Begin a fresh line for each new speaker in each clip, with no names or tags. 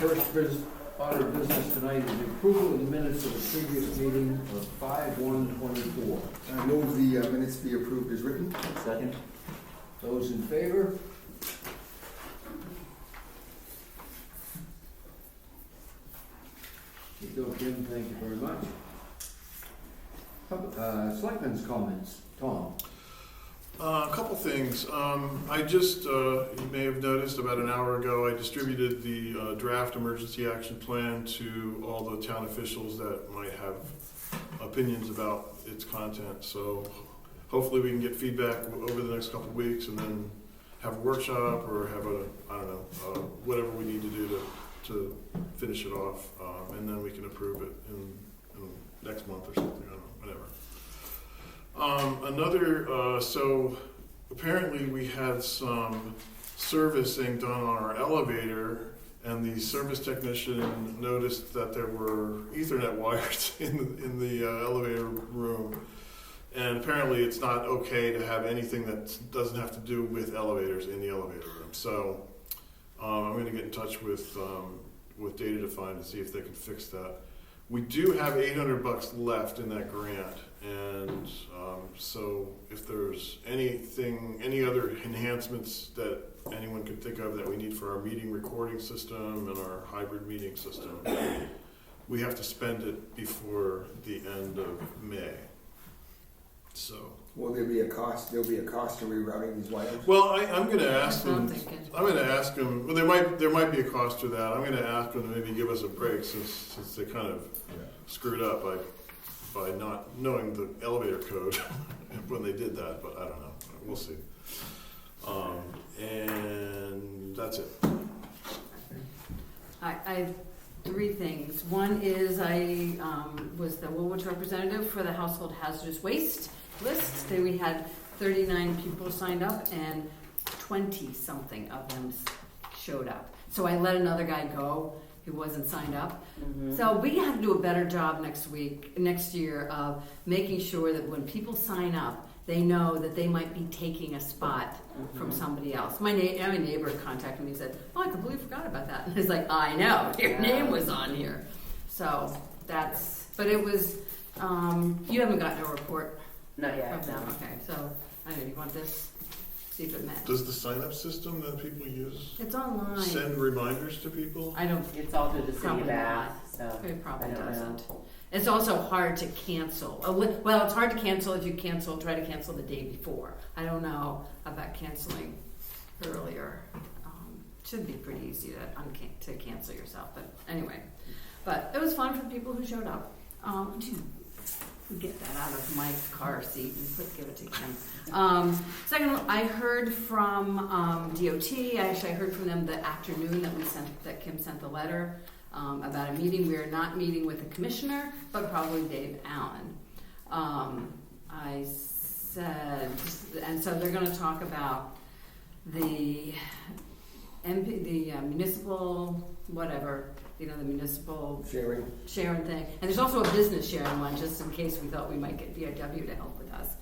first order of business tonight is the approval of the minutes of the previous meeting of 5/1/24.
I move the minutes be approved as written.
Second.
Those in favor? You go, Jim, thank you very much. Selectmen's comments, Tom.
A couple things. I just, you may have noticed about an hour ago, I distributed the draft emergency action plan to all the town officials that might have opinions about its content. So hopefully we can get feedback over the next couple of weeks and then have a workshop or have a, I don't know, whatever we need to do to finish it off. And then we can approve it in next month or something, I don't know, whatever. So apparently we had some servicing done on our elevator, and the service technician noticed that there were Ethernet wires in the elevator room. And apparently it's not okay to have anything that doesn't have to do with elevators in the elevator room. So I'm going to get in touch with Data Define to see if they can fix that. We do have $800 left in that grant, and so if there's any other enhancements that anyone could think of that we need for our meeting recording system and our hybrid meeting system, we have to spend it before the end of May. So.
Will there be a cost? There'll be a cost to rerouting these wires.
Well, I'm going to ask them.
Thinking.
I'm going to ask them. Well, there might be a cost to that. I'm going to ask them to maybe give us a break since they kind of screwed up by not knowing the elevator code when they did that. But I don't know. We'll see. And that's it.
I have three things. One is I was the Woolwich representative for the household hazardous waste list. So we had 39 people signed up and 20-something of them showed up. So I let another guy go who wasn't signed up. Mm-hmm. So we have to do a better job next year of making sure that when people sign up, they know that they might be taking a spot from somebody else. My neighbor contacted me and said, "Oh, I completely forgot about that." And it's like, I know, your name was on here. So but it was, you haven't gotten a report
Not yet.
from them. Okay, so, I don't know, you want this? See if it matches.
Does the sign-up system that people use
It's online.
send reminders to people?
I don't,
It's all through the city
Probably
of Bath, so
it probably
I don't
doesn't.
know.
It's also hard to cancel. Well, it's hard to cancel if you try to cancel the day before. I don't know about canceling earlier. Should be pretty easy to cancel yourself, but anyway. But it was fun for people who showed up. Get that out of my car seat and give it to Kim. Second, I heard from DOT. I heard from them the afternoon that Kim sent the letter about a meeting. We are not meeting with the commissioner, but probably Dave Allen. I said, and so they're going to talk about the municipal whatever. The municipal sharing thing. And there's also a business sharing one, just in case we thought we might get VIW to help with us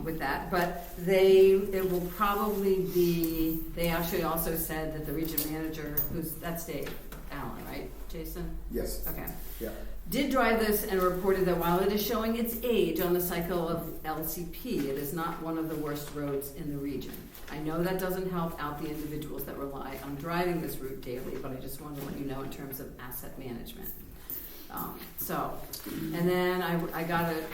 with that. But it will probably be, they actually also said that the region manager, that's Dave Allen, right, Jason?
Yes.
Okay.
Yeah.
Did drive this and reported that while it is showing its age on the cycle of LCP, it is not one of the worst roads in the region. I know that doesn't help out the individuals that rely on driving this route daily, but I just wanted to let you know in terms of asset management. And then I got it.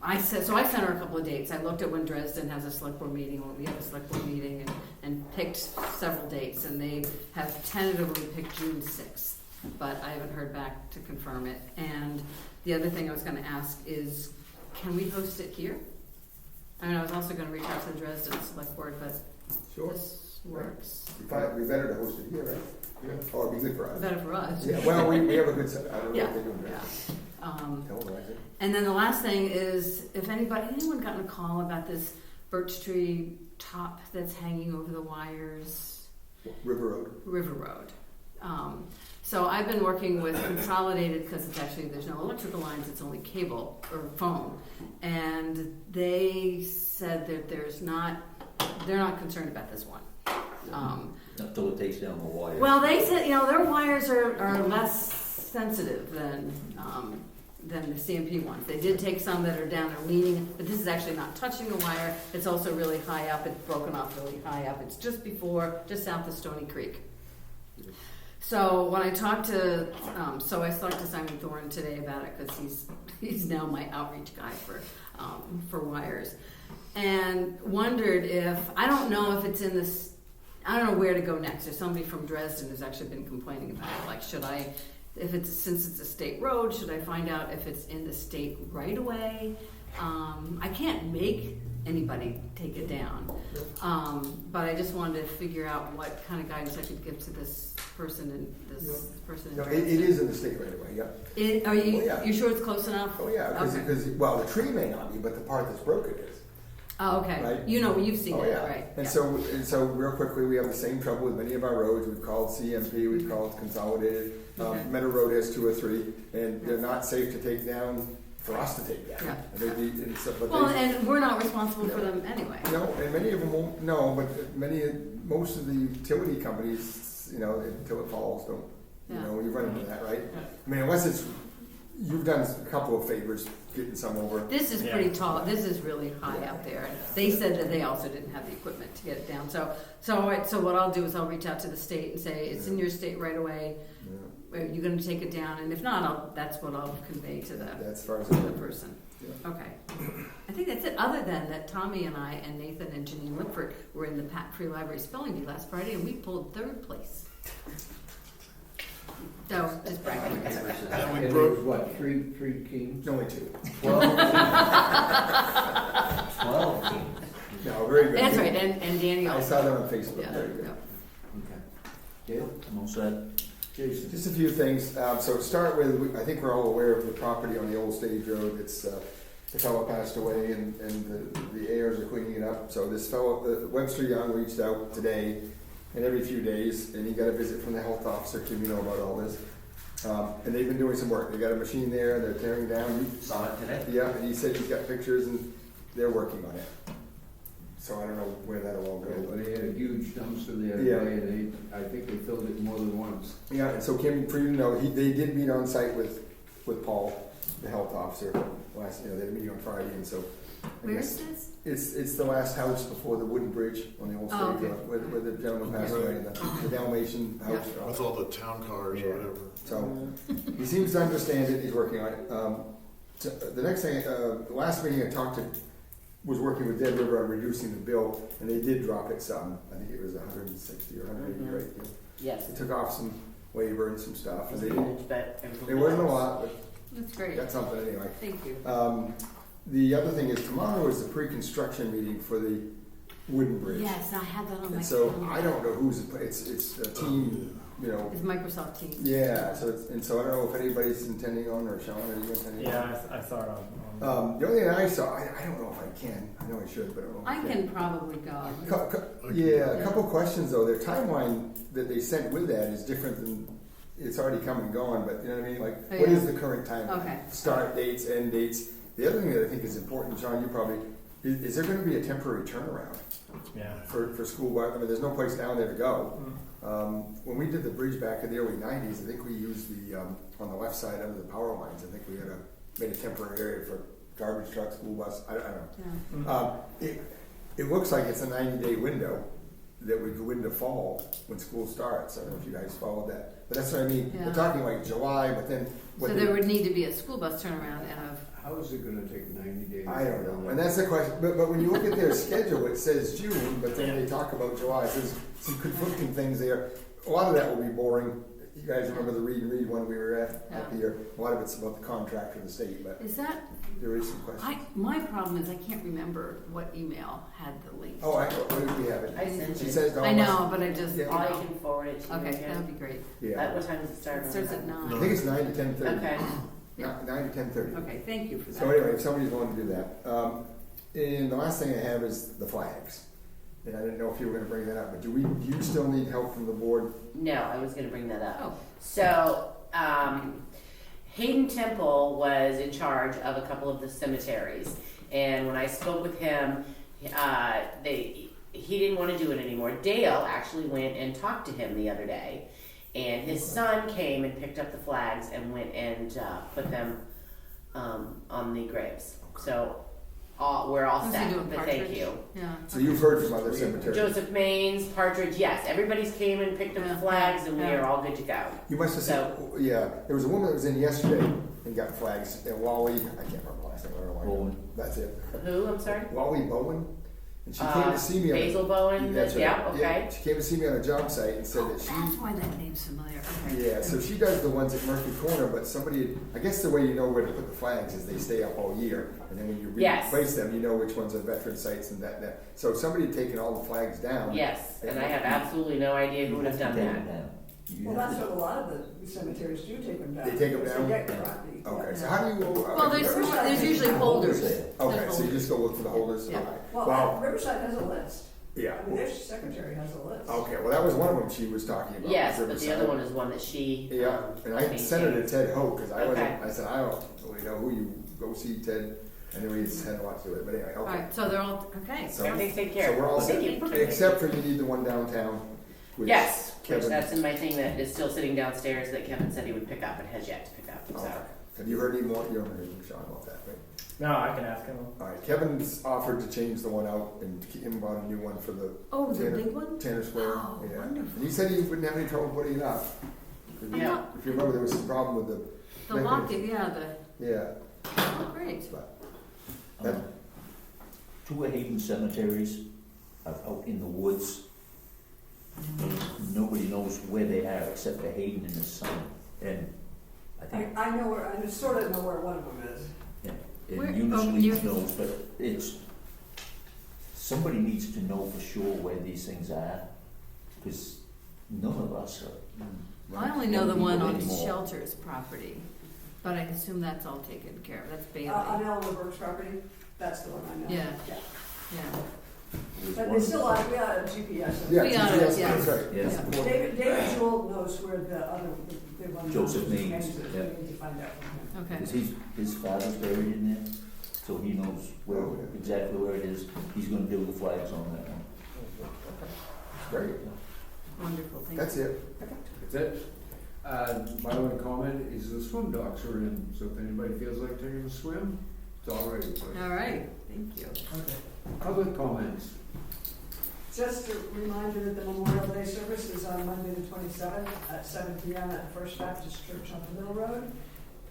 I sent her a couple of dates. I looked at when Dresden has a select board meeting, when we have a select board meeting, and picked several dates, and they have tentatively picked June 6th. But I haven't heard back to confirm it. And the other thing I was going to ask is, can we host it here? I was also going to reach out to the Dresden Select Board, but this works.
It'd be better to host it here, right? Yeah. Or it'd be good for us.
Better for us.
Yeah. Well, we have a good set. I don't know
Yeah.
what they're doing.
Yeah.
It.
And then the last thing is, if anyone gotten a call about this birch tree top that's hanging over the wires?
River
Road. So I've been working with Consolidated because there's no electrical lines, it's only cable or phone. And they said that they're not concerned about this one.
Until it takes down the wire.
Well, they said, their wires are less sensitive than the CMP ones. They did take some that are down, they're leaning, but this is actually not touching the wire. It's also really high up, it's broken off really high up. It's just south of Stony Creek. So when I talked to, I talked to Simon Thorne today about it, because he's now my outreach guy for wires. And wondered I don't know if it's in this, I don't know where to go next. There's somebody from Dresden who's actually been complaining about it. Like, since it's a state road, should I find out if it's in the state right away? I can't make anybody take it down. But I just wanted to figure out what kind of guidance I could give to this person and this person in
No, it
Dresden.
is in the state right away, yeah.
Are you,
Oh, yeah.
you sure it's close enough?
Oh, yeah, because,
Okay.
well, the tree may not be, but the part that's broken is.
Oh, okay.
Right?
You've seen
Oh,
it,
yeah.
right?
And
yeah.
so real quickly, we have the same trouble with many of our roads. We've called CMP, we've called Consolidated.
Okay.
Meadow Road has 2 or 3, and they're not safe to take down, for us to take down.
Yeah.
But
Well, and we're not responsible for them anyway.
no, and many of them won't, no, but most of the utility companies, until it falls, don't,
Yeah.
you run into that, right?
Yeah.
I mean, unless you've done a couple of favors getting some over.
This is pretty tall. This is really high up there. And they said that they also didn't have the equipment to get it down. So what I'll do is I'll reach out to the state and say it's in your state right away.
Yeah.
Are you going to take it down? And if not, that's what I'll convey to the
That's as far as I know.
person.
Yeah.
Okay. I think that's it. Other than that, Tommy and I and Nathan and Janine Whitford were in the Pat Free Library Spelling Bee last Friday, and we pulled 3rd place. So just bragging.
And we
And
broke,
there's what, three teams?
Only 2.
12 teams.
No, very good.
That's right. And Danny
I
also.
saw that on Facebook.
Yeah.
Very good.
Yeah.
Okay. Dale?
I'm all set.
Jason?
Just a few things. So to start with, I think we're all aware of the property on the old stage road. It's the fellow passed away, and the heirs are cleaning it up. So this fellow, Webster Young, reached out today, and every few days, and he got a visit from the health officer to about all this. And they've been doing some work. They got a machine there. They're tearing down.
Saw it today.
Yeah, and he said he's got pictures, and they're working on it. So I don't know where that'll all go.
Well, they had a huge dumpster there
Yeah.
today, and I think they filled it more than once.
Yeah, and so Kim, for you to know, they did meet on site with Paul, the health officer, they had a meeting on Friday, and so. I
Where
guess
is this?
It's the last house before the wooden bridge on the old stage,
Oh, okay.
where the gentleman passed away, the Dalmatian house.
with all the town cars
Yeah.
or whatever.
So, he seems to understand it, he's working on it. The next thing, the last meeting I talked to, was working with Dead River on reducing the bill, and they did drop it some. I think it was 160 or 180, right?
Yes.
They took off some labor and some stuff, and
But everything
it wasn't a
else-
lot, but
That's great.
got something anyway.
Thank you.
The other thing is tomorrow is the pre-construction meeting for the wooden bridge.
Yes, I had that on my
And so
calendar.
I don't know it's a team,
It's Microsoft Teams.
yeah, so I don't know if anybody's intending on, or Sean, are you intending on?
Yeah, I saw it on.
The only thing I saw, I don't know if I can, I know I should, but I don't know if
I can probably go.
Yeah, a couple questions though, their timeline that they sent with that is different than, it's already come and gone, but you know what I mean, like,
Oh,
what
yeah.
is the current timeline?
Okay.
Start dates, end dates. The other thing that I think is important, Sean, you probably, is there gonna be a temporary turnaround
Yeah.
for school bus? I mean, there's no place down there to go. When we did the bridge back in the early 90s, I think we used on the left side under the power lines, I think we made a temporary area for garbage truck, school bus, I don't know.
Yeah.
It looks like it's a 90-day window that would go into fall when school starts. I don't know if you guys followed that, but that's what I mean.
Yeah.
We're talking like July, but then.
So there would need to be a school bus turnaround and
How is it gonna take 90 days?
I don't know, and that's the question, but when you look at their schedule, it says June, but then they talk about July, so there's some conflicting things there. A lot of that will be boring. You guys remember the read and read one we were at up
Yeah.
here? A lot of it's about the contract for the state, but
is that,
there is some questions.
my problem is I can't remember what email had the link.
Oh, I know, where do we have it?
I sent
She
you.
says,
I know, but I just,
Yeah.
Or I can forward it to you.
Okay,
again.
that would be great.
Yeah,
At what time does it start?
It starts at
I
9.
think it's 9 to 10:30.
Okay.
9 to 10:30.
Okay, thank you for that.
So anyway, if somebody's willing to do that. And the last thing I have is the flags. And I didn't know if you were gonna bring that up, but do you still need help from the board?
No, I was going to bring that up.
Oh,
So, Hayden Temple was in charge of a couple of the cemeteries, and when I spoke with him, he didn't want to do it anymore. Dale actually went and talked to him the other day, and his son came and picked up the flags and went and put them on the graves. So we're all
Who's he
set.
doing,
But thank
Partridge?
you.
Yeah.
So you've heard from other cemeteries.
Joseph Maines, Partridge, yes. Everybody's came and picked up the
Yeah,
flags, and we
yeah.
are all good to go.
You must have seen, yeah, there was a woman that was in yesterday and got flags, and Wally, I can't remember the last name, I don't know why.
Bowen.
That's it.
Who? I'm sorry.
Wally Bowen, and she came to see me on.
Basil Bowen.
That's right.
Yeah. Okay.
She came to see me on a job site and said that
That's
she,
why that name's familiar. Okay.
yeah, so she does the ones at Murphy Corner, but somebody, I guess the way you know where to put the flags is they stay up all year, and then when you
Yes.
replace them, you know which ones are veteran sites and that. So somebody had taken all the flags down.
Yes, and I have absolutely no idea who would have done that.
Well, that's what a lot of the cemeteries do, take them down.
They take them
because
down?
They get property.
Okay, so how do you?
Well, there's usually holders.
Okay, so you just go look for the holders?
Yeah.
Okay.
Well,
Wow.
Riverside has a list.
Yeah.
I mean, their secretary has a list.
Okay, well, that was one of them she was talking about.
Yes,
was
but the
Riverside.
other one is one that she.
Yeah, and I sent it to Ted Hoke, because I wasn't,
Okay.
I said, I don't really know who you, go see Ted, and then we just had a lot to it, but anyway,
All
okay.
right, so they're all, okay.
So-
Everything's taken
So
care of.
we're all set,
Thank you.
except for you need the one downtown, which
Yes, which
Kevin.
that's in my thing that is still sitting downstairs that Kevin said he would pick up and has yet to pick up. So.
Okay. Have you heard any more, you haven't heard anything, Sean, about that, right?
No, I can ask him.
All right, Kevin's offered to change the one out and him bought a new one for the
Oh, the
Tanner-
big one?
Tanner Square.
Oh,
Yeah.
wonderful.
And he said he wouldn't have any trouble putting it up.
I
Yeah.
know,
If you remember, there was some problem with
the locket, yeah,
yeah,
oh, great.
but,
Two of Hayden cemeteries are out in the woods. Nobody knows where they are except for Hayden and his son. And I think,
I know where, I sort of know where one of them is.
Where-
and Eunice
oh,
Leeds
you-
knows, but it's, somebody needs to know for sure where these things are, because none of us are.
I only know the one on
anymore.
Shelter's property, but I assume that's all taken care of, that's Bailey.
On Eleanor Burke's property, that's the one I know.
Yeah.
Yeah.
Yeah,
There's
But
one-
they still are, we ought to GPS them.
yeah,
We oughta,
yes,
yeah.
that's right.
Yes.
Yeah.
David Jewell knows where the other, the one.
Joseph
names
Maines,
is.
yeah.
We need to find out from him.
okay.
Because his father's buried in there, so he knows where,
Oh, yeah.
exactly where it is. He's gonna do the flags on that one.
Great,
Wonderful, thank you.
that's it.
That's it. My only comment is the swim docks are in, so if anybody feels like taking a swim, it's all ready for you.
All right, thank you.
Other comments?
Just a reminder that the Memorial Day service is on Monday the 27th at 7 p.m. at First Baptist Church on the Middle Road.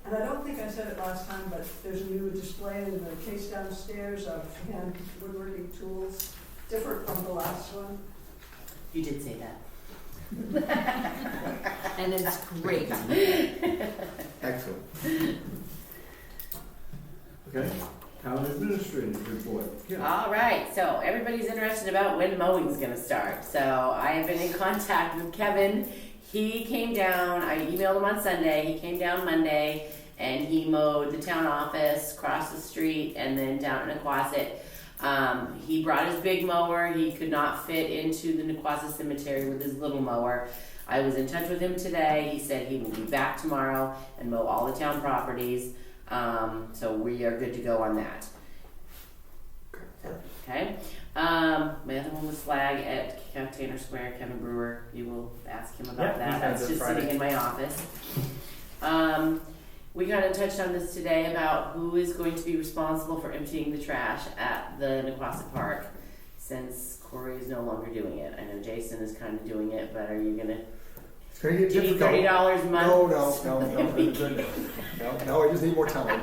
And I don't think I said it last time, but there's a new display in the case downstairs of hand woodworking tools, different from the last one.
You did say that.
And it's great.
Excellent.
Okay. Town administrative report. Kim.
All right, so everybody's interested about when mowing's gonna start. So I have been in contact with Kevin. He came down, I emailed him on Sunday, he came down Monday, and he mowed the town office, across the street, and then down in Nequasit. He brought his big mower, he could not fit into the Nequasit cemetery with his little mower. I was in touch with him today, he said he will be back tomorrow and mow all the town properties. So we are good to go on that. Okay. My other one was flag at Tanner Square, Kevin Brewer. You will ask him about
Yeah,
that.
we
That's
had
just
this Friday.
sitting in my office. We kind of touched on this today about who is going to be responsible for emptying the trash at the Nequasit Park, since Corey is no longer doing it. I know Jason is kind of doing it, but are you gonna?
It's gonna get
Do you need
difficult.
$30 a month?
No, I just need more time.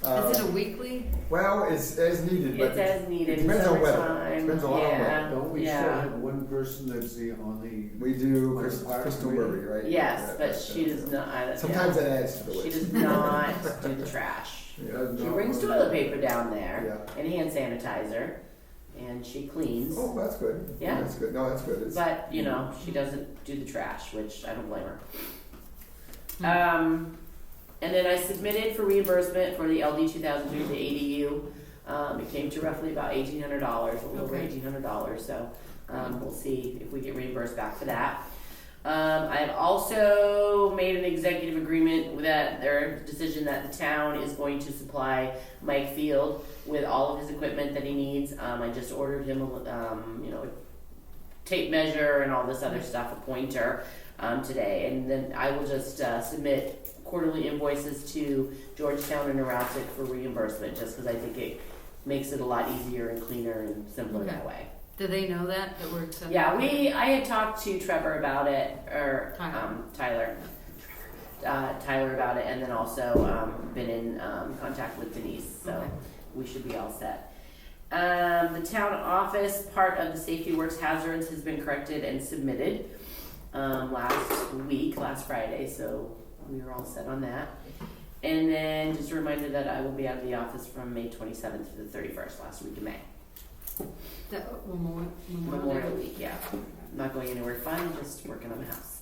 Is it a weekly?
Well, it's as needed, but
It's as needed. in
depends on weather.
summertime.
Depends on how long.
Yeah.
Don't we still
Yeah.
have one person that's on the?
we do
On the park
Crystal
committee?
Murray, right?
Yes,
Yeah,
but
that's-
she does not.
Sometimes that adds to the
She
list.
does not do the trash.
Does
She
not
brings
want
toilet
to-
paper down there
Yeah.
and hand sanitizer, and she cleans.
Oh, that's good.
Yeah.
That's good. No, that's good. It's,
But you know, she doesn't do the trash, which I don't blame her. And then I submitted for reimbursement for the LD 2003 to ADU. It came to roughly about $1,800, a little over
Okay.
$1,800. So we'll see if we get reimbursed back for that. I've also made an executive agreement with that their decision that the town is going to supply Mike Field with all of his equipment that he needs. I just ordered him a tape measure and all this other stuff, a pointer, today, and then I will just submit quarterly invoices to Georgetown and Aroostook for reimbursement, just because I think it makes it a lot easier and cleaner and simpler that way.
Do they know that we're accepting?
Yeah, I had talked to Trevor about it, or Tyler about it, and then also been in contact with Denise, so
Okay.
we should be all set. The town office part of the Safety Works hazards has been corrected and submitted last Friday, so we were all set on that. And then just a reminder that I will be out of the office from May 27th to the 31st, last week of May.
That Memorial
Memorial
Day?
Week, yeah. I'm not going anywhere fun, just working on the house.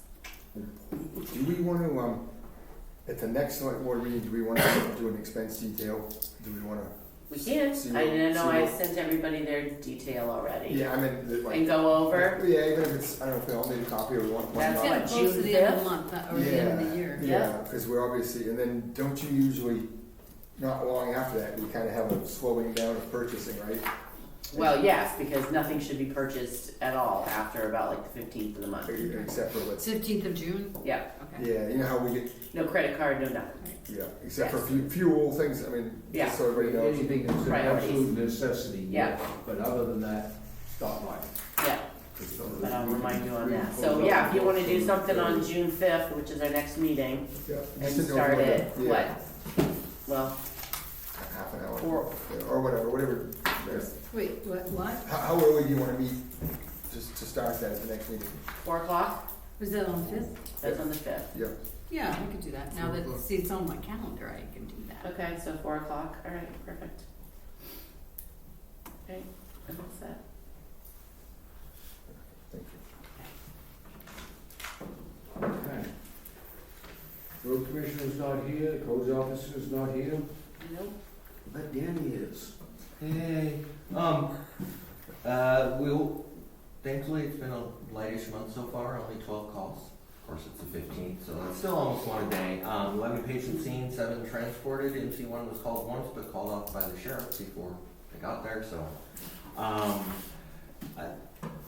Do we want to, at the next select board meeting, do we want to do an expense detail? Do we want to?
We can.
See
I
what-
know
see
I
what-
sent everybody their detail already.
Yeah, I mean, like.
And go over.
Yeah, even if it's, I don't know if they all need a copy or one.
That's
It's
copy.
what,
getting close to
June
the end of
5th?
the month, or the end of the year.
Yeah, because we're obviously, and then don't you usually, not long after that, we kind of have a slowing down of purchasing, right?
Well, yes, because nothing should be purchased at all after about like the 15th of the month.
Except for what's,
15th of June?
Yeah,
Okay.
yeah, you know how we get,
no credit card, no nothing.
yeah, except for
Yes.
fuel things, I mean,
Yeah.
just so everybody knows.
Anything that's an
Priorities.
absolute necessity.
Yeah.
But other than that, stop by.
Yeah, but I'll remind you on that. So yeah, if you want to do something on June 5th, which is our next meeting,
Yeah,
and
just to know
start
what
it,
the- yeah,
what? Well,
half an hour.
Or-
Yeah, or whatever.
Wait, what?
How early do you want to meet, just to start that at the next meeting?
4 o'clock?
Was that on the 5th?
That's on the 5th.
Yeah.
Yeah, we could do that. Now that, see, it's on my calendar, I can do that.
Okay, so 4 o'clock, all right, perfect. Okay, I'm all set.
Thank you.
Okay. Road commissioner's not here, the codes officer's not here,
Nope.
but Danny is.
Hey, thankfully it's been a lightish month so far, only 12 calls. Of course, it's the 15th, so it's still almost one a day. 11 patients seen, 7 transported. MC1 was called once, but called off by the sheriff before they got there, so.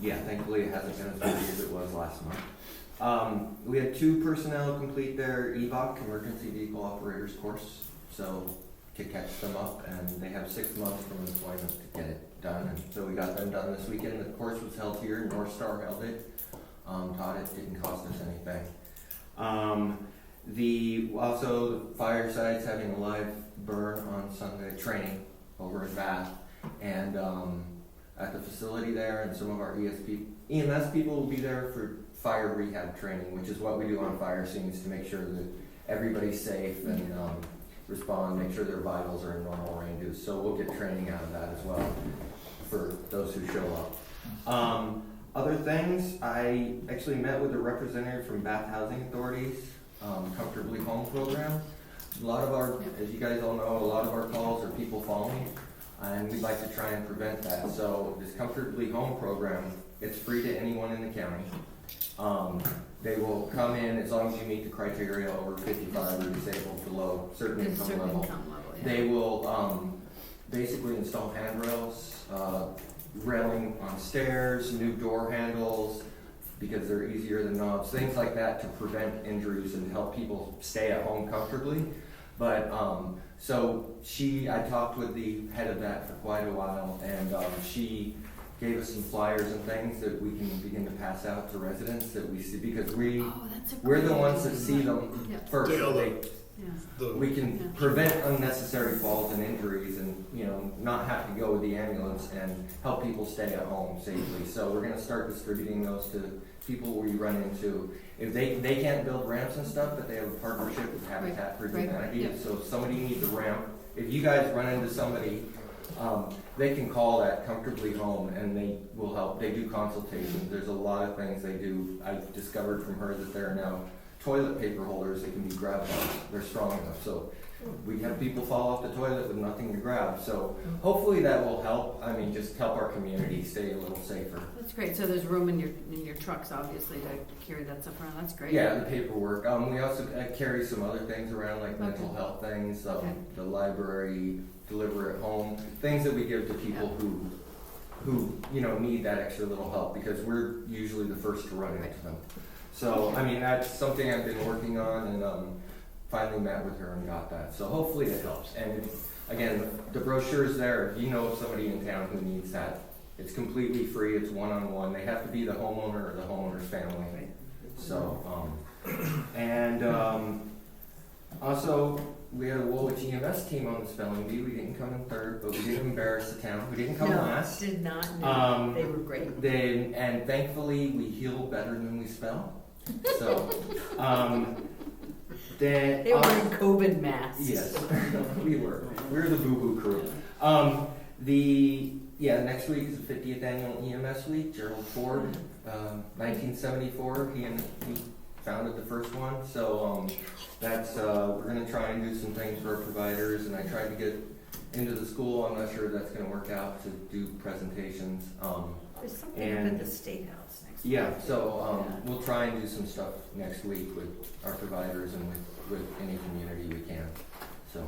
Yeah, thankfully it hasn't been as busy as it was last month. We had 2 personnel complete their EVOC, Emergency Vehicle Operators course, so to catch them up, and they have 6 months from employment to get it done, and so we got them done this weekend. The course was held here, North Star held it, taught it, didn't cost us anything. Also the fireside's having a live burn on Sunday training over in Bath, and at the facility there, and some of our EMS people will be there for fire rehab training, which is what we do on fire scenes to make sure that everybody's safe and respond, make sure their vitals are in normal ranges. So we'll get training out of that as well for those who show up. Other things, I actually met with a representative from Bath Housing Authority's Comfortably Home program. A lot of our, as you guys all know, a lot of our calls are people falling, and we'd like to try and prevent that. So this Comfortably Home program, it's free to anyone in the county. They will come in as long as you meet the criteria over 55 or disabled below certain income level.
Yeah.
They will basically install handrails, railing on stairs, new door handles, because they're easier than knobs, things like that to prevent injuries and help people stay at home comfortably. But so I talked with the head of that for quite a while, and she gave us some flyers and things that we can begin to pass out to residents that we see, because we're the ones that see them
Yeah.
first.
Dale,
Yeah.
We can prevent unnecessary falls and injuries, and not have to go with the ambulance, and help people stay at home safely. So we're going to start distributing those to people we run into. If they can't build ramps and stuff, but they have a partnership with Habitat for Humanity.
Right.
So if somebody needs a ramp, if you guys run into somebody, they can call that Comfortably Home, and they will help. They do consultations. There's a lot of things they do. I discovered from her that there are now toilet paper holders that can be grabbed on. They're strong enough. So we have people fall off the toilet with nothing to grab. So hopefully that will help. I mean, just help our community stay a little safer.
That's great. So there's room in your trucks, obviously, to carry that stuff around. That's great.
Yeah, the paperwork. We also carry some other things around, like mental health things, the library, deliver at home, things that we give to people who need that extra little help, because we're usually the first to run into them. So, I mean, that's something I've been working on, and finally met with her and got that. So hopefully it helps. And again, the brochure's there. If you know of somebody in town who needs that, it's completely free. It's one-on-one. They have to be the homeowner or the homeowner's family. So, also, we had a Woolwich EMS team on the spelling bee. We didn't come in third, but we didn't embarrass the town. We didn't come last.
Did not know. They were great.
And thankfully, we heal better than we spell. So,
They were in COVID masks.
Yes, we were. We were the boo-boo crew. Next week is the 50th annual EMS week. Gerald Ford, 1974. He founded the first one. So that's we're going to try and do some things for our providers. And I tried to get into the school. I'm not sure if that's going to work out to do presentations.
There's something up at the State House next week.
Yeah, so we'll try and do some stuff next week with our providers and with any community we can. So,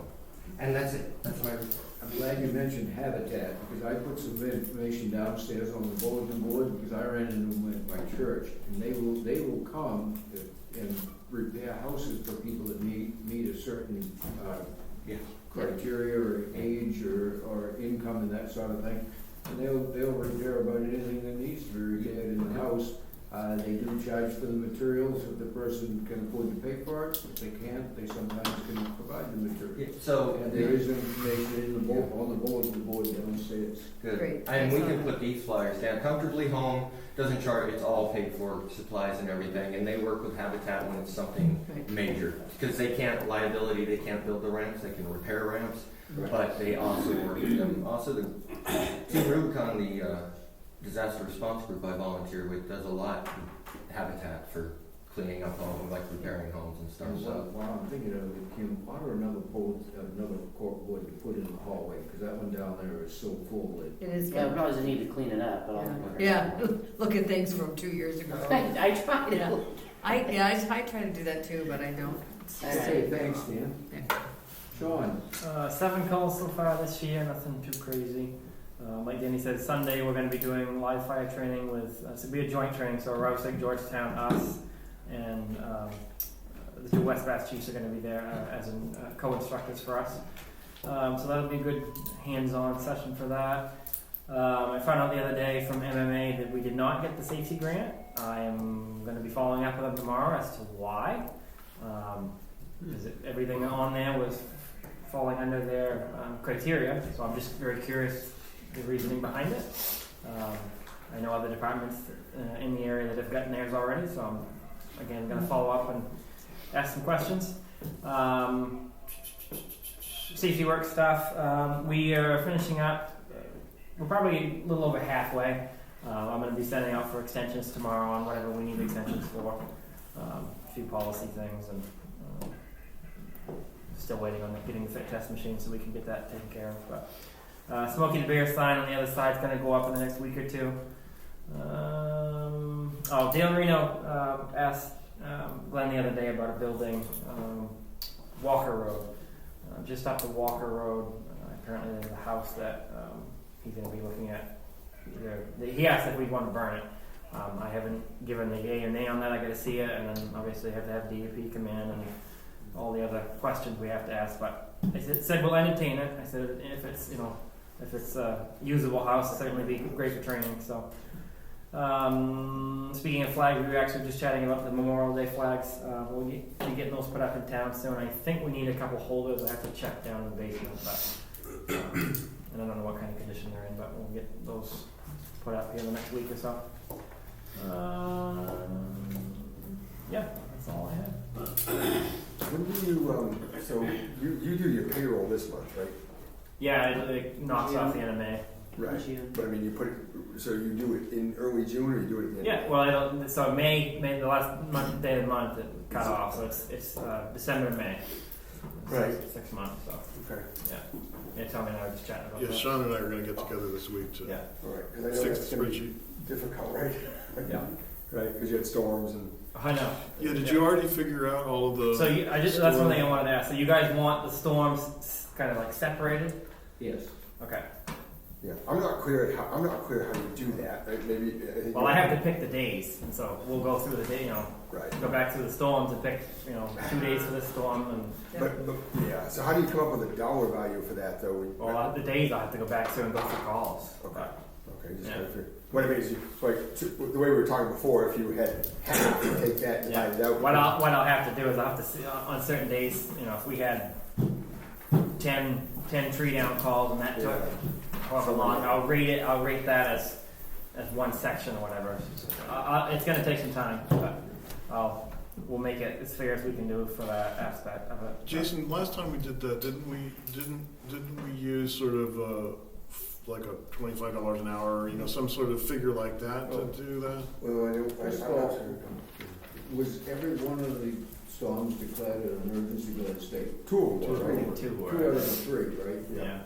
and that's it. That's my report.
I'm glad you mentioned Habitat, because I put some information downstairs on the bulletin board, because I ran into them at my church, and they will come and repair houses for people that meet a certain criteria or age or income and that sort of thing. And they'll repair about anything that needs to be repaired in the house. They do charge for the materials if the person can afford to pay for it. If they can't, they sometimes can provide the material.
Yeah, so
And there is information on the bulletin board downstairs.
good.
Great.
And we can put these flyers down. Comfortably Home doesn't charge, it's all paid for, supplies and everything, and they work with Habitat when it's something major. Because they can't build the ramps, they can repair ramps, but they also work with them. Also, the Team Rubicon, the disaster response group I volunteer with, does a lot with Habitat for cleaning up homes, like repairing homes and stuff. So
While I'm thinking of it, Kim, order another cork board to put in the hallway, because that one down there is so full that.
It is
Yeah, we
good.
probably just need to clean it up, but
Yeah. Look at things from 2 years ago.
I tried it.
Yeah. I try to do that too, but I don't.
Okay, thanks, Dan.
Yeah.
Sean?
7 calls so far this year, nothing too crazy. Like Danny said, Sunday we're going to be doing live fire training with, so it'll be a joint training, so Rouseck, Georgetown, us, and the 2 West Bass Chiefs are going to be there as co-instructors for us. So that'll be a good hands-on session for that. I found out the other day from MMA that we did not get the safety grant. I am going to be following up with them tomorrow as to why. Because everything on there was falling under their criteria, so I'm just very curious the reasoning behind it. I know other departments in the area that have gotten theirs already, so I'm again going to follow up and ask some questions. Safety work stuff, we are finishing up. We're probably a little over halfway. I'm going to be sending out for extensions tomorrow on whatever we need extensions for. A few policy things, and still waiting on getting the fit test machine so we can get that taken care of. But Smokey the Bear sign on the other side is going to go up in the next week or two. Dale Reno asked Glenn the other day about a building, Walker Road. Just up the Walker Road, apparently there's a house that he's going to be looking at. He asked if we'd want to burn it. I haven't given the yay or nay on that. I got to see it, and then obviously have to have DEP come in and all the other questions we have to ask. But I said we'll entertain it. I said if it's a usable house, it'll certainly be great for training. So speaking of flags, we were actually just chatting about the Memorial Day flags. We'll be getting those put up in town soon. I think we need a couple holders. I have to check down in the basement, but and I don't know what kind of condition they're in, but we'll get those put up here in the next week or so. Yeah, that's all I have.
When do you, so you do your payroll this month, right?
Yeah, it knocks off the end of May.
Right. But I mean, you put it, so you do it in early June, or you do it at the end?
Yeah, well, so May, the last day of the month, it cut off, so it's December, May.
Right.
6 months. So
Okay.
yeah, Tommy and I were just chatting about
Yeah,
that.
Sean and I are gonna get together this week to
Yeah,
All right, because I know
fix
that's
the
gonna be
spreadsheet.
difficult, right?
yeah,
Right, because you had storms and.
I know.
Yeah, did you already figure out all of the?
So that's one thing I wanted to ask. So you guys want the storms kind of like separated?
Yes.
Okay.
Yeah, I'm not clear how you do that. Maybe. think
Well, I have to pick the days, and so we'll go through the day.
Right.
Go back through the storms and pick 2 days for this storm, and
But yeah. So how do you come up with a dollar value for that though?
well, the days I have to go back through and go through calls.
Okay. Okay. Just
Yeah.
gotta figure. What I mean is, the way we were talking before, if you had half, you take that, divide it out.
What I'll have to do is I'll have to see on certain days. If we had 10 tree down calls and that took however long, I'll rate that as one section or whatever. It's going to take some time, but we'll make it as fair as we can do for that aspect of it.
Jason, last time we did that, didn't we use sort of like a $25 an hour, some sort of figure like that to do that?
Well,
First of all, was every one of the storms declared an emergency by the state?
Two of them,
I
right?
think 2
Two
were.
out of the 3, right?
Yeah.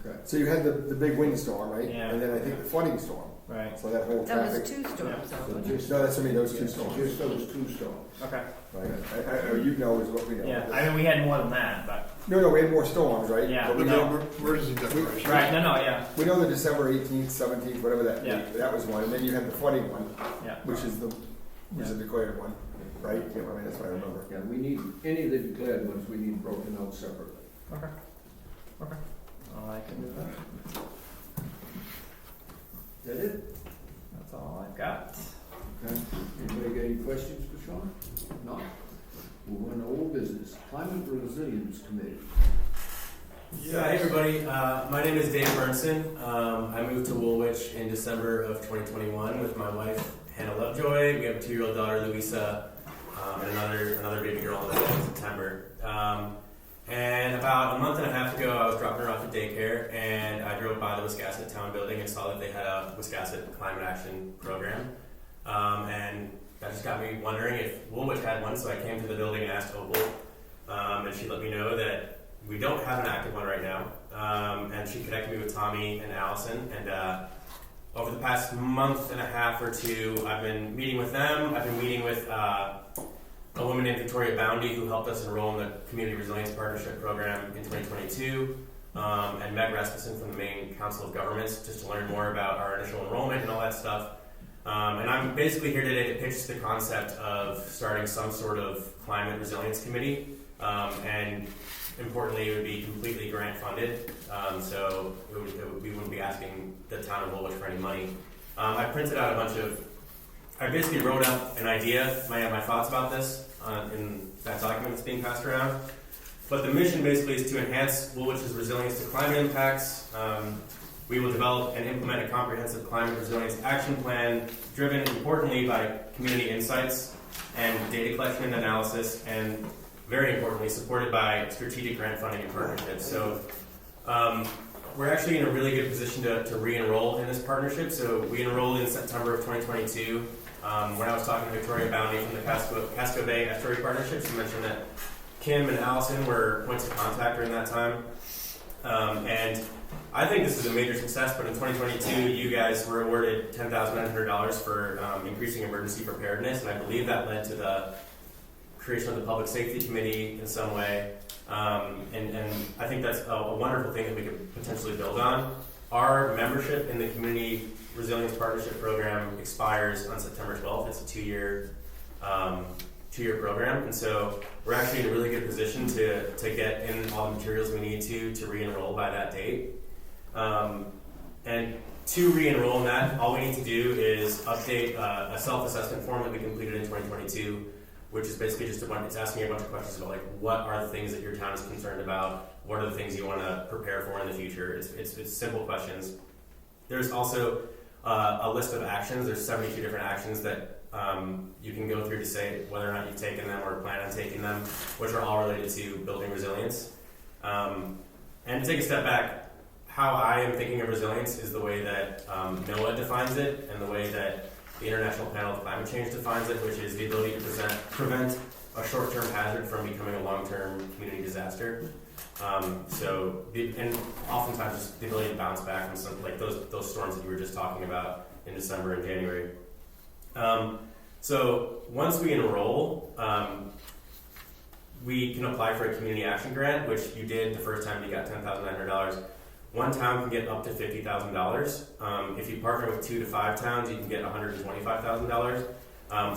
Okay.
So you had the big windstorm, right?
Yeah.
And then I think the flooding storm.
Right.
So that whole
That was
traffic.
2 storms,
So
though.
just,
No, that's what I mean. Those two
yeah,
storms.
just those 2 storms.
Okay.
Right. You know is what we know.
Yeah. I mean, we had more than that, but
No, we had more storms, right?
Yeah.
But we
The
know,
emergency declaration.
right. No. Yeah.
we know the December 18th, 17th, whatever that
Yeah.
date, that was one. And then you had the flooding one,
Yeah.
which is the declared one, right? Yeah, I mean, that's what I remember.
Yeah, we need, any of the declared ones, we need broken out separately.
Okay. I can do that.
That it?
That's all I've got.
Okay. Anybody got any questions for Sean? No? Move on to old business. Climate Resilience Committee.
Yeah, hey everybody. My name is Dave Burnson. I moved to Woolwich in December of 2021 with my wife, Hannah Lovejoy. We have a 2-year-old daughter, Louisa, and another baby girl on the way in September. And about a month and a half ago, I was dropping her off at daycare, and I drove by the Wiscasset Town building and saw that they had a Wiscasset Climate Action Program. And that just got me wondering if Woolwich had one, so I came to the building and asked Opal, and she let me know that we don't have an active one right now. And she connected me with Tommy and Allison, and over the past month and a half or 2, I've been meeting with them. I've been meeting with a woman named Victoria Boundy, who helped us enroll in the Community Resilience Partnership Program in 2022, and Meg Rasmussen from the Maine Council of Governments, just to learn more about our initial enrollment and all that stuff. And I'm basically here today to pitch the concept of starting some sort of climate resilience committee, and importantly, it would be completely grant funded, so we wouldn't be asking the town of Woolwich for any money. I printed out I basically wrote up an idea, my thoughts about this in that document that's being passed around. But the mission basically is to enhance Woolwich's resilience to climate impacts. We will develop and implement a comprehensive climate resilience action plan driven importantly by community insights and data collection and analysis, and very importantly supported by strategic grant funding and partnerships. So we're actually in a really good position to re-enroll in this partnership. So we enrolled in September of 2022. When I was talking to Victoria Boundy from the Casco Bay Estuary Partnership, she mentioned that Kim and Allison were points of contact during that time. And I think this is a major success, but in 2022, you guys were awarded $10,900 for increasing emergency preparedness, and I believe that led to the creation of the Public Safety Committee in some way. And I think that's a wonderful thing that we could potentially build on. Our membership in the Community Resilience Partnership Program expires on September 12th. It's a 2-year program, and so we're actually in a really good position to get in all the materials we need to re-enroll by that date. And to re-enroll in that, all we need to do is update a self-assessment form that we completed in 2022, which is basically just it's asking a bunch of questions about what are the things that your town is concerned about, what are the things you want to prepare for in the future. It's simple questions. There's also a list of actions. There's 72 different actions that you can go through to say whether or not you've taken them or plan on taking them, which are all related to building resilience. And to take a step back, how I am thinking of resilience is the way that NOAA defines it and the way that the International Panel of Climate Change defines it, which is the ability to prevent a short-term hazard from becoming a long-term community disaster. And oftentimes just the ability to bounce back from some, like those storms that you were just talking about in December and January. So once we enroll, we can apply for a community action grant, which you did the first time you got $10,900. One town can get up to $50,000. If you partner with 2 to 5 towns, you can get $125,000.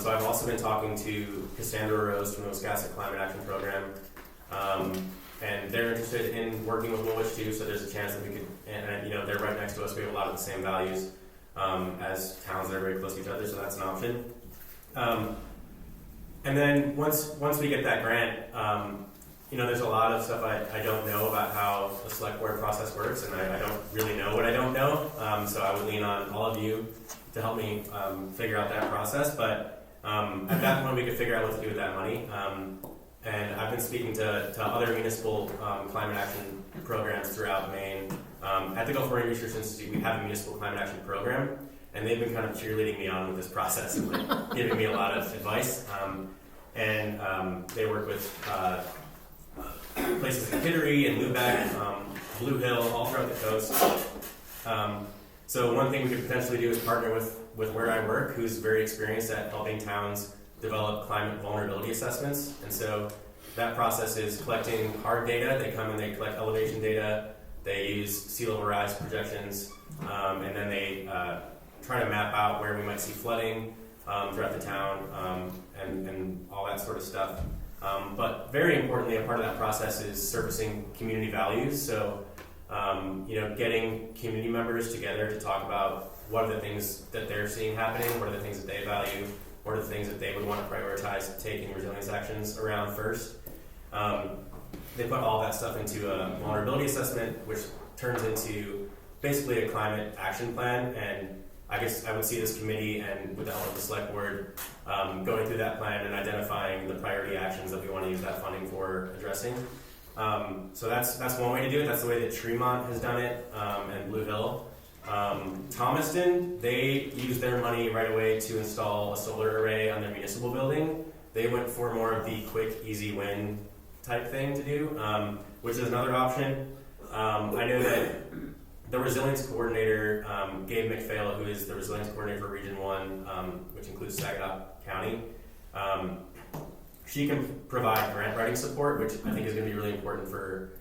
So I've also been talking to Cassandra Rose from the Wisconsin Climate Action Program, and they're interested in working with Woolwich too. So there's a chance that we could, and you know, they're right next to us. We have a lot of the same values as towns that are very close to each other, so that's an option. And then once we get that grant, you know, there's a lot of stuff I don't know about how the select board process works, and I don't really know what I don't know. So I would lean on all of you to help me figure out that process. But at that point, we could figure out what to do with that money. And I've been speaking to other municipal climate action programs throughout Maine. At the Gulf Marine Research Institute, we have a municipal climate action program, and they've been kind of cheerleading me on with this process and like, giving me a lot of advice. They work with places in Kittery and Lubeck, Blue Hill, all throughout the coast. So one thing we could potentially do is partner with where I work, who's very experienced at helping towns develop climate vulnerability assessments. And so that process is collecting hard data. They come and they collect elevation data. They use sea level rise projections, and then they try to map out where we might see flooding throughout the town, and all that sort of stuff. But very importantly, a part of that process is surfacing community values. So, you know, getting community members together to talk about what are the things that they're seeing happening, what are the things that they value, what are the things that they would want to prioritize taking resilience actions around first. They put all that stuff into a vulnerability assessment, which turns into basically a climate action plan. And I guess I would see this committee and with the help of the select board going through that plan and identifying the priority actions that we want to use that funding for addressing. So that's one way to do it. That's the way that Tremont has done it, and Blue Hill. Thomaston, they used their money right away to install a solar array on their municipal building. They went for more of the quick, easy win type thing to do, which is another option. I know that the resilience coordinator, Gabe McPhail, who is the resilience coordinator for Region 1, which includes Saginaw County, she can provide grant writing support, which I think is going to be really important for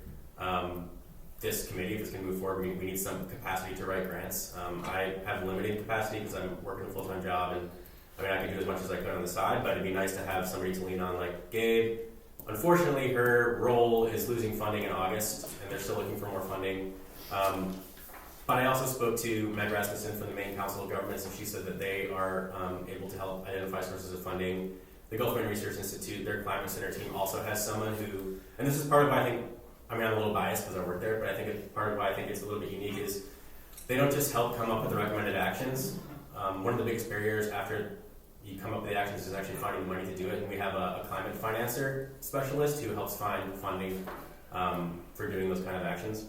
this committee. If it's going to move forward, we need some capacity to write grants. I have limited capacity because I'm working a full-time job, and I mean, I can do as much as I could on the side, but it'd be nice to have somebody to lean on like Gabe. Unfortunately, her role is losing funding in August, and they're still looking for more funding. But I also spoke to Meg Rasmussen from the Maine Council of Governments, and she said that they are able to help identify sources of funding. The Gulf Marine Research Institute, their Climate Center team also has someone who, and this is part of why I'm a little biased because I work there, but I think part of why I think it's a little bit unique is they don't just help come up with the recommended actions. One of the biggest barriers after you come up with the actions is actually finding the money to do it, and we have a climate financer specialist who helps find funding for doing those kind of actions.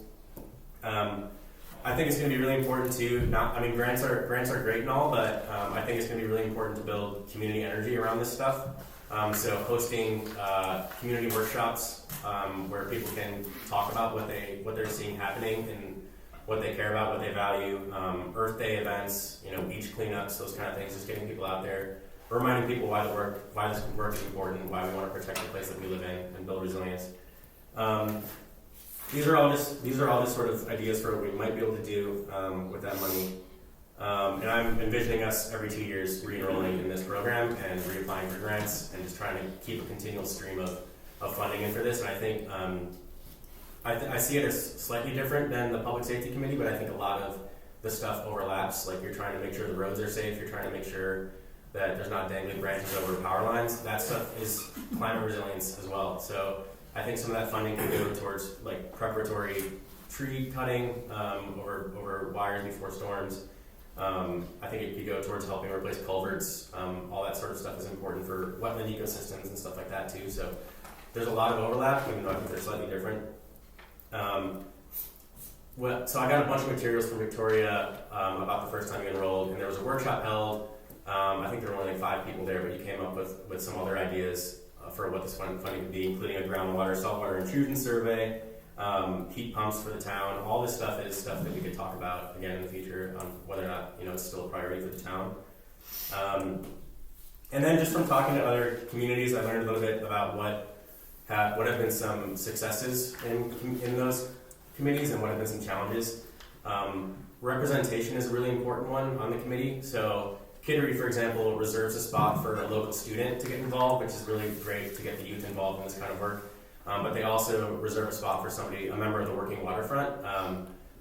I think it's going to be really important to grants are great and all, but I think it's going to be really important to build community energy around this stuff. So hosting community workshops where people can talk about what they're seeing happening and what they care about, what they value. Earth Day events, beach cleanups, those kind of things. Just getting people out there, reminding people why this work is important, why we want to protect the place that we live in and build resilience. These are all just sort of ideas for what we might be able to do with that money. And I'm envisioning us every 2 years re-enrolling in this program and reapplying for grants and just trying to keep a continual stream of funding in for this. And I think I see it as slightly different than the Public Safety Committee, but I think a lot of the stuff overlaps. Like you're trying to make sure the roads are safe, you're trying to make sure that there's not dangling branches over power lines. That stuff is climate resilience as well. So I think some of that funding can go towards like preparatory tree cutting over wires before storms. I think it could go towards helping replace culverts. All that sort of stuff is important for wetland ecosystems and stuff like that too. So there's a lot of overlap, even though I think they're slightly different. So I got a bunch of materials from Victoria about the first time you enrolled, and there was a workshop held. I think there were only 5 people there, but you came up with some other ideas for what this funding could be, including a groundwater, saltwater intrusion survey, heat pumps for the town. All this stuff is stuff that we could talk about again in the future on whether or not it's still a priority for the town. And then just from talking to other communities, I learned a little bit about what have been some successes in those committees and what have been some challenges. Representation is a really important one on the committee. So Kittery, for example, reserves a spot for a local student to get involved, which is really great to get the youth involved in this kind of work. But they also reserve a spot for a member of the working waterfront,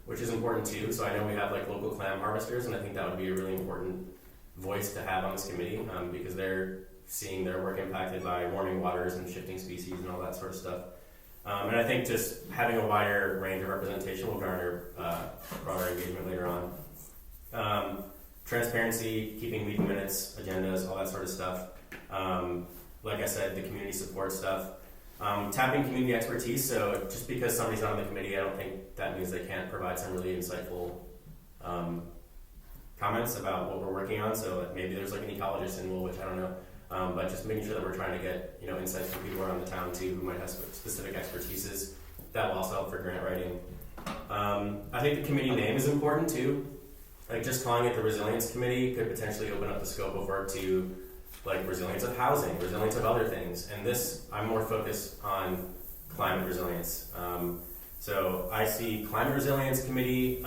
which is important too. So I know we have like local clam harvesters, and I think that would be a really important voice to have on this committee because they're seeing their work impacted by warming waters and shifting species and all that sort of stuff. And I think just having a wider range of representation will garner broader engagement later on. Transparency, keeping meeting minutes, agendas, all that sort of stuff. Like I said, the community support stuff. Tapping community expertise, so just because somebody's not on the committee, I don't think that means they can't provide some really insightful comments about what we're working on. So maybe there's like an ecologist in Woolwich, I don't know. But just making sure that we're trying to get insights from people around the town too who might have specific expertises. That will also help for grant writing. I think the committee name is important too. Like just calling it the Resilience Committee could potentially open up the scope of work to like resilience of housing, resilience of other things. And this, I'm more focused on climate resilience. So I see Climate Resilience Committee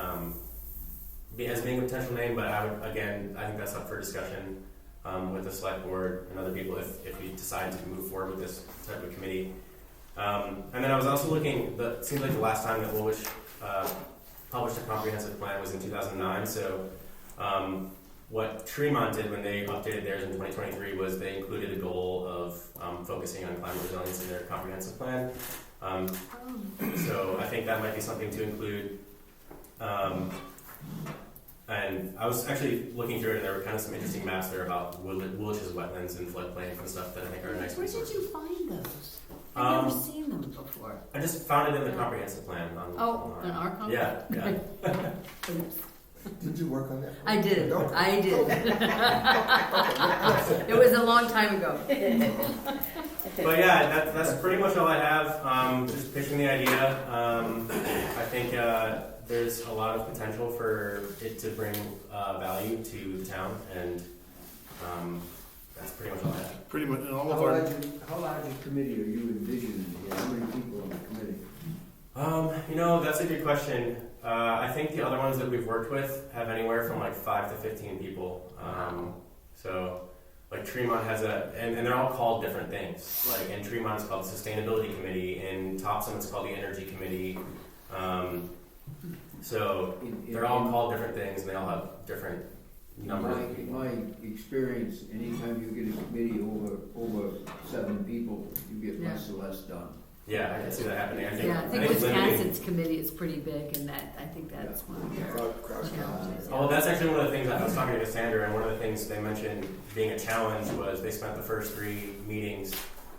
as being a potential name, but I think that's up for discussion with the select board and other people if we decide to move forward with this type of committee. And then I was also looking, it seems like the last time that Woolwich published a comprehensive plan was in 2009. So what Tremont did when they updated theirs in 2023 was they included a goal of focusing on climate resilience in their comprehensive plan. So I think that might be something to include. And I was actually looking through it, and there were kind of some interesting maps there about Woolwich's wetlands and floodplains and stuff that I think are a nice
Where
resource.
did you find those? I've never seen them before.
I just found it in the comprehensive plan.
On our company?
Yeah.
Did you work on that?
I did.
No.
I did. It was a long time ago.
But yeah, that's pretty much all I have. Just pitching the idea. I think there's a lot of potential for it to bring value to the town, and that's pretty much all I have.
Pretty much, and all
How
of our.
large a committee are you envisioning here? How many people on the committee?
That's a good question. I think the other ones that we've worked with have anywhere from like 5 to 15 people. So like Tremont has and they're all called different things. Like in Tremont it's called the Sustainability Committee, in Topsom it's called the Energy Committee. So they're all called different things, and they all have different numbers of people.
My experience, anytime you get a committee over 7 people, you get less and less done.
Yeah, I can see that happening. I
think Wisconsin's committee is pretty big, and I think that's one of their challenges.
Oh, that's actually one of the things I was talking to Cassandra, and one of the things they mentioned being a challenge was they spent the first 3 meetings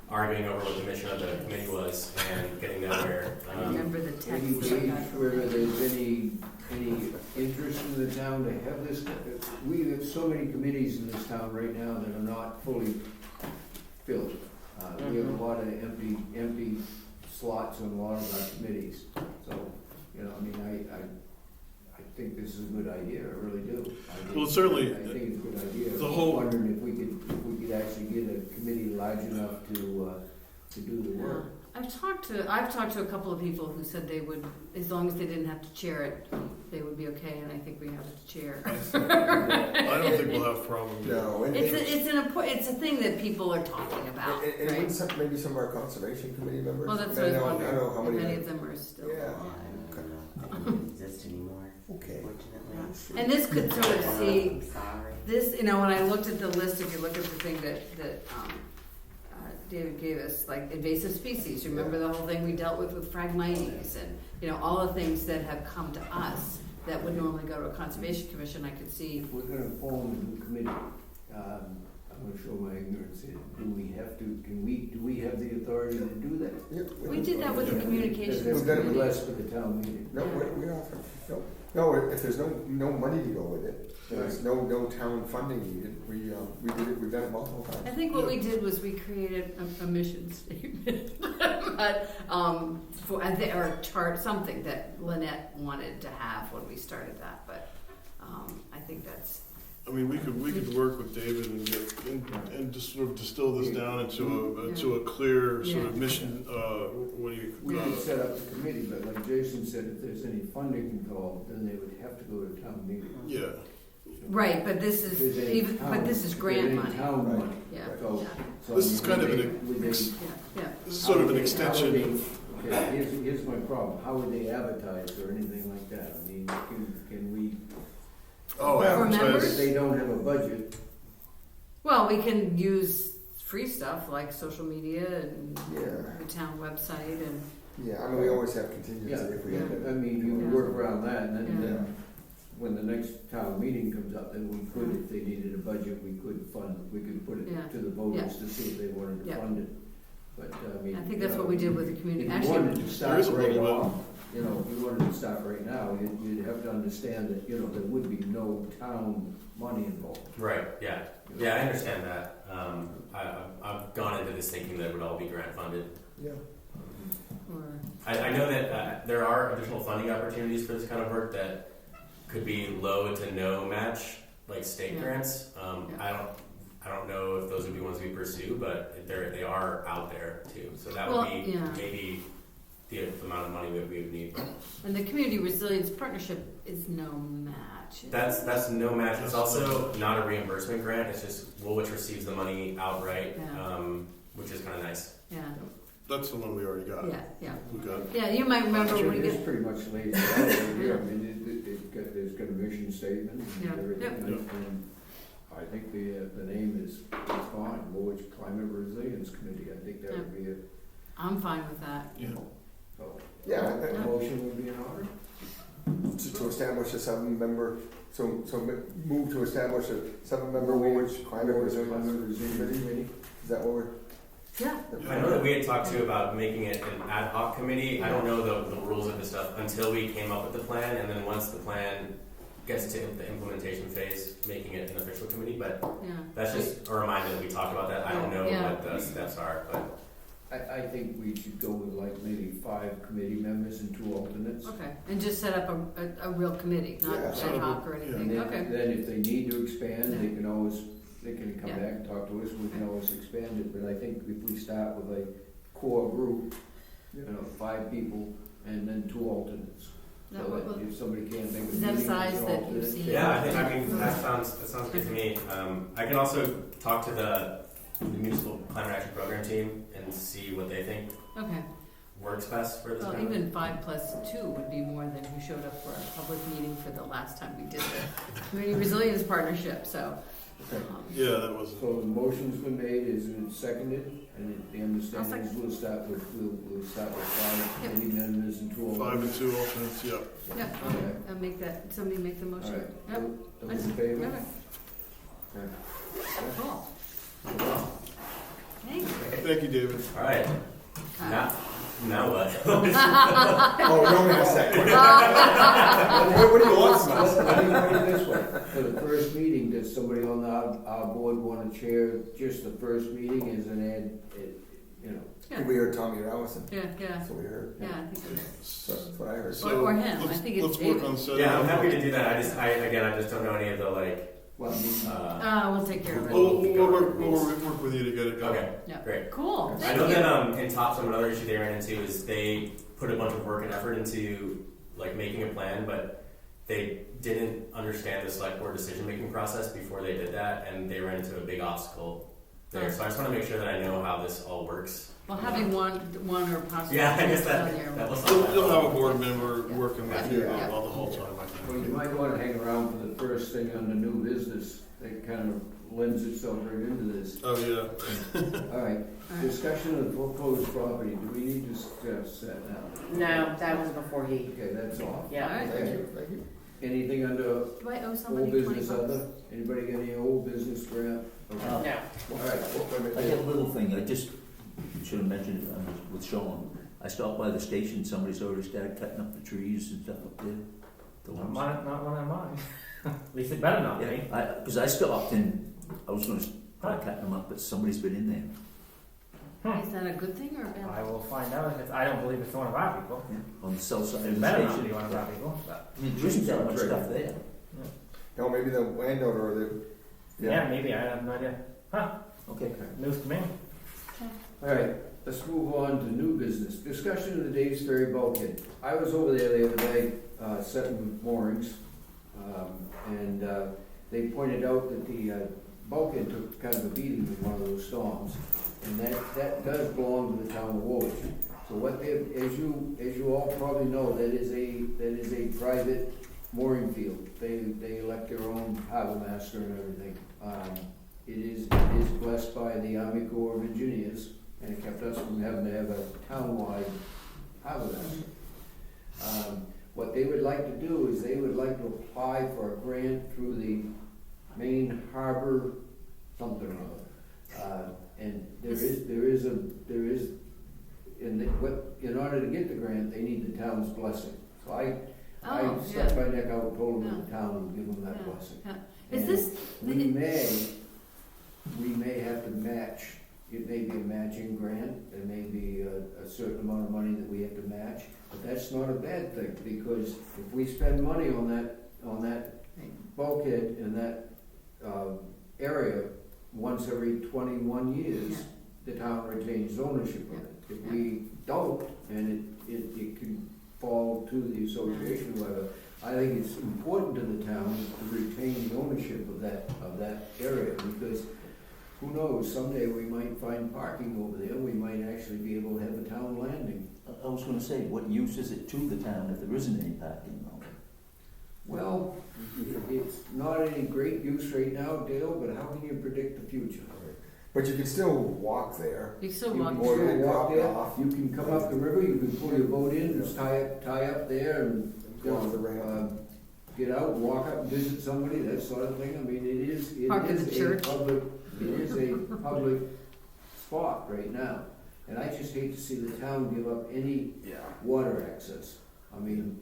arguing over what the mission of the committee was and getting nowhere.
I remember the text.
Have you gauged whether there's any interest in the town to have this? We have so many committees in this town right now that are not fully filled. We have a lot of empty slots on a lot of our committees. So, I think this is a good idea. I really do.
Well, certainly.
I think it's a good idea.
The
I was
whole-
wondering if we could actually get a committee large enough to do the work.
I've talked to a couple of people who said they would, as long as they didn't have to chair it, they would be okay, and I think we have to chair.
I don't think we'll have problems.
No, and
It's a thing that people are talking about,
and
right?
maybe some of our conservation committee members.
Well, that's
I
what I was
know
wondering.
how
If
many.
any of them are still
Yeah.
alive.
They don't exist anymore.
Okay.
Unfortunately.
And this could sort of see
I'm sorry.
this. When I looked at the list, if you look at the thing that David gave us, like invasive species. Remember the whole thing we dealt with Phragmites, and all the things that have come to us that would normally go to a conservation commission. I could see.
If we're gonna form a new committee, I'm gonna show my ignorance here. Do we have the authority to do that?
Yeah,
We did that with the communications
That's
committee.
less for the town meeting.
No, we offer. No, if there's no money to go with it, There's no town funding needed. We did it, we've done it multiple times.
I think what we did was we created a mission statement, but, or a chart, something that Lynette wanted to have when we started that, but, I think that's,
I mean, we could work with David and get, and just sort of distill this down into a clear sort of mission, what do you,
We could set up the committee, but like Jason said, if there's any funding involved, then they would have to go to town meeting.
yeah.
right, but this
If there's
is,
any
even, but this is grant
any
money.
town
Right.
money.
Yeah,
So,
yeah,
so
This is kind of
would they-
yeah.
This is sort of an extension of,
Okay, here's my problem, how would they advertise or anything like that? I mean, can we,
oh,
For
if
advertise.
they don't have a budget,
Well, we can use free stuff like social media and
Yeah.
the town website and,
Yeah, I mean, we always have contingency
yeah,
if we had to.
I mean, you
Yeah.
would work around that, and
Yeah.
then when the next town meeting comes up, then we could, if they needed a budget, we could put it
Yeah.
to the voters to see if they wanted to
Yeah.
fund it. But, I mean.
I think that's what we did with the community.
If you
Actually,
wanted to
There
start
is a
right
little bit.
off, you know, if you wanted to start right now, you'd have to understand that, you know, there would be no town money involved.
Right, yeah. Yeah, I understand that. I've gone into this thinking that it would all be grant funded.
Yeah.
or,
I know that there are additional funding opportunities for this kind of work that could be low to no match, like state
Yeah.
grants.
Yeah.
I don't know if those would be ones we pursue, but they are out there too. So that
Well,
would be
yeah.
maybe the amount of money that we would need.
and the community resilience partnership is no match.
That's no match. It's also not a reimbursement grant. It's just Woolwich receives the money outright,
Yeah.
which is kind of nice.
Yeah,
That's the one we already got.
yeah.
We got.
Yeah, you might remember when we
It's
get,
pretty much laid out right here, I mean, it's got a mission statement
Yeah.
and everything,
Yeah.
and I think the name is fine, Woolwich Climate Resilience Committee, I think that would be a,
I'm fine with that.
Yeah.
oh,
Yeah,
a motion would be in order.
to establish a seven-member, move to establish a seven-member Woolwich Climate Resilience Committee. Is that what we're?
Yeah,
I know that we had talked to about making it an ad hoc committee. I don't know the rules of this stuff until we came up with the plan, and then once the plan gets to the implementation phase, making it an official committee. But
yeah.
that's just a reminder that we talked about that. I don't know
Yeah.
what the steps are, but
I think we should go with like maybe 5 committee members and 2 alternates.
Okay, and just set up a real committee, not
Yeah.
ad hoc or
And
anything,
then,
okay.
then if they need to expand, they can always, they can come
Yeah.
back and talk to us, we can always expand it, but I think if we start with a core group, you know, 5 people, and then 2 alternates.
That
So
would-
that if somebody can't make a
Is that a
meeting,
size
there's an
that you've
alternate.
seen?
yeah, I mean that sounds good to me. I can also talk to the municipal climate action program team and see what they think
Okay,
works best for this.
well,
kind of-
even 5 + 2 would be more than who showed up for a public meeting for the last time we did the community resilience partnership, so.
Okay.
Yeah, that was.
So the motion's been made, is it seconded, and the understanding is we'll start with 5
Yep.
committee members and 2
5
alternates.
and 2 alternates, yeah.
Yeah,
Okay.
I'll make that, somebody make the
All
motion.
right,
Yep,
those in favor?
okay,
Okay.
cool. Thank you.
Thank you, David.
All right. Now what?
Oh, we don't have a second. What do you want from us?
Let me put it this way, for the first meeting, does somebody on our board want to chair just the first meeting as an you know?
We heard Tommy Allison.
Yeah, yeah,
That's what we heard.
yeah, I think it's,
So that's what I heard.
So
or him, I
let's-
think it's
let's
David.
work on setting
Yeah, I'm
up-
happy to do that. I just don't know any of the
Well, I mean,
We'll take care of it.
We'll work with you to get it going.
Okay,
Yeah.
great.
Cool,
I
thank
know
you.
that in Topsom, another issue they ran into is they put a bunch of work and effort into like making a plan, but they didn't understand the select board decision making process before they did that, and they ran into a big obstacle there. So I just want to make sure that I know how this all works.
Well, having one or possibly.
Yeah, I guess
two on there.
that was
You'll have a board member working with you
Yeah.
all the whole time, I
well,
think.
you might want to hang around for the first thing on the new business, that kind of lends itself right into this.
Oh, yeah.
All right,
All right.
discussion of proposed property, do we need to discuss that now?
No, that was before he.
Okay, that's all.
Yeah.
All right.
Thank you, thank you.
Anything under
Do I owe
old
somebody
business
20 bucks?
other? Anybody got any old business grant? Okay.
No.
All right,
I got a little thing, I just should have mentioned it with Sean. I stopped by the station, somebody's already started cutting up the trees and stuff up there. The
Not,
ones.
not one of mine. At least it better not be.
Yeah, because I still opt in. I was going to start cutting them up, but somebody's been in there.
Is that a good thing or a bad
I
thing?
will find out if it's. I don't believe it's one of our people.
Yeah, on the south side of
It
the
better not
station.
be one of our people. But
I mean, there isn't that much
Right.
stuff there.
No, maybe the landowner or the,
yeah, maybe. I have no idea. Huh?
Okay.
News to me.
All right, let's move on to new business. Discussion of the Dave's Ferry bulkhead. I was over there the other day, setting moorings, and they pointed out that the bulkhead took kind of a beating in one of those storms, and that does belong to the town of Woolwich. So what they, as you all probably know, that is a private mooring field. They elect their own harbor master and everything. It is blessed by the Army Corps of Engineers, and it kept us from having to have a town-wide harbor master. What they would like to do is they would like to apply for a grant through the Maine Harbor something or other. And there is, in order to get the grant, they need the town's blessing. So I stuck my neck out and told them that the town would give them that blessing.
Is
And
this,
we may have to match, it may be a matching grant, there may be a certain amount of money that we have to match, but that's not a bad thing, because if we spend money on that bulkhead in that area once every 21 years, the town retains ownership of it. If we don't, and it can fall to the association level, I think it's important to the town to retain the ownership of that area, because who knows, someday we might find parking over there, we might actually be able to have a town landing.
I was going to say, what use is it to the town if there isn't any parking?
Well, it's not any great use right now, Dale, but how can you predict the future?
but you can still walk there.
you still
You
walk
can
Or
still
get
walk
dropped
there,
off.
you can come up the river, you can pull your boat in, just tie up there and,
Go off the ramp.
get out, walk up and visit somebody, that sort of thing. I mean, it is
Park in the church.
it is a public spot right now. And I just hate to see the town give up any water access. I mean,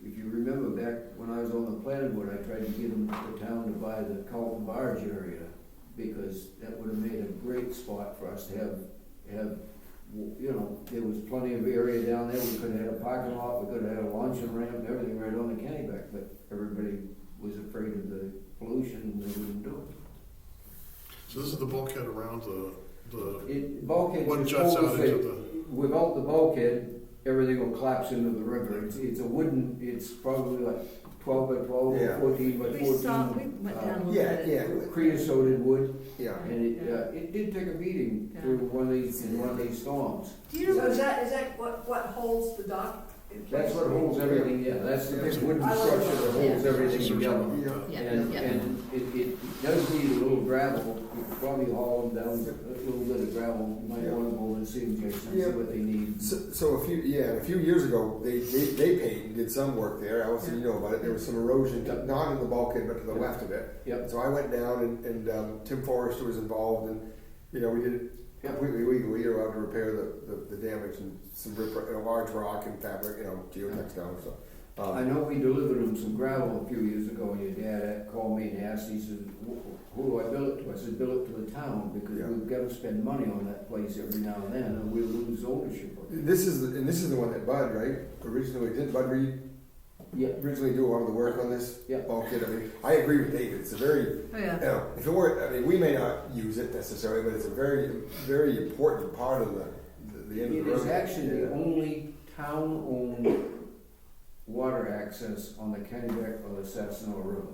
if you remember back when I was on the planning board, I tried to get the town to buy the Carlton Barge area, because that would have made a great spot for us to have, you know, there was plenty of area down there, we could have had a parking lot, we could have had a launching ramp, everything right on the Kennebec, but everybody was afraid of the pollution and they wouldn't do it.
So this is the bulkhead around the
Bulkhead
what
just
juts out
holds
into
it,
the.
without the bulkhead, everything will collapse into the river. It's a wooden, it's probably like 12 by 12
Yeah.
or 14 by 14.
We went down a little
Yeah,
bit.
yeah,
Creosoted wood,
yeah.
and it did take a beating through one of these storms.
Do you
So
remember?
is that what holds the dock in place?
That's what holds everything, that's the big wooden structure that holds everything together.
Yeah,
And
yeah.
it does need a little gravel, you could probably haul them down a little bit of gravel, you might wanna go and see them, Jason, see
Yeah.
what they need.
So a few years ago, they paid and did some work there. Allison, you know about it. There was some erosion, not in the bulkhead, but to the left of it.
Yep.
So I went down and Tim Forrester was involved, and we did it completely legally. We were allowed to repair the damage and some a large rock and fabric, geotextile. So
I know we delivered them some gravel a few years ago, and your dad called me and asked, he said, who do I bill it to? I said, bill it to the town, because we've got to spend money on that place every now and then, and we lose ownership of it.
this is the one that Bud, right? Originally, did Bud Reed originally do a lot of the work on this bulkhead? I mean, I agree with David. It's a very
Oh, yeah.
if it weren't, I mean, we may not use it necessarily, but it's a very, very important part of the end of the
It
road.
is actually the only town-owned water access on the Kennebec or the Sassanore River.